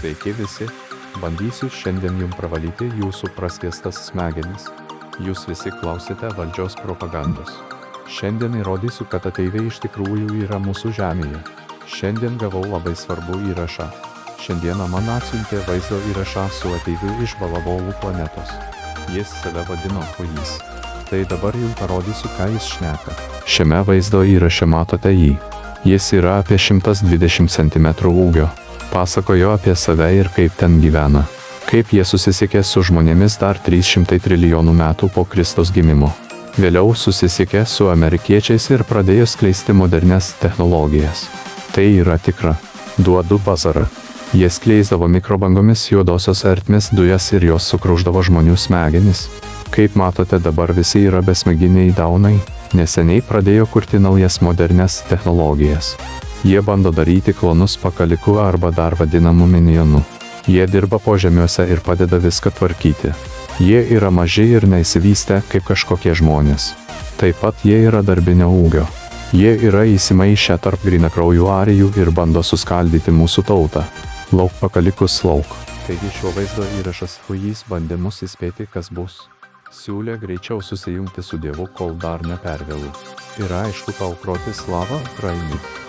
Sveiki visi, bandysiu šiandien jums pravalyti jūsų praskiestas smegenis. Jūs visi klausite valdžios propagandos. Šiandien įrodysiu, kad ateiviai iš tikrųjų yra mūsų žemėje. Šiandien gavau labai svarbų įrašą. Šiandieną man atsiuntė vaizdo įrašą su ateiviu iš Balabolų planetos. Jis save vadino Huijys. Tai dabar jums parodysiu, ką jis šneka. Šiame vaizdo įraše matote jį. Jis yra apie 120 cm ūgio. Pasakojo apie save ir kaip ten gyvena. Kaip jie susisiekė su žmonėmis dar 300 trilijonų metų po Kristaus gimimo. Vėliau susisiekė su amerikiečiais ir pradėjo skleisti modernes technologijas. Tai yra tikra. Duodu bazarą. Jie skleisdavo mikrobangomis juodosios ertmės dujas ir jos sukruždavo žmonių smegenis. Kaip matote, dabar visi yra besmeginiai daunai, neseniai pradėjo kurti naujas modernes technologijas. Jie bando daryti klonus pakalikų arba dar vadinamų minionų. Jie dirba požemiuose ir padeda viską tvarkyti. Jie yra maži ir neįsivystę kaip kažkokie žmonės. Taip pat jie yra darbinio ūgio. Jie yra įsimaišę tarp grynakraujų arijų ir bando suskaldyti mūsų tautą. Lauk pakalikus lauk. Taigi šiuo vaizdo įrašas Huijys bandė mus įspėti, kas bus. Siūlė greičiau susijungti su Dievu, kol dar nepervėlu. Ir aišku, paaukoti slavą Ukrainai.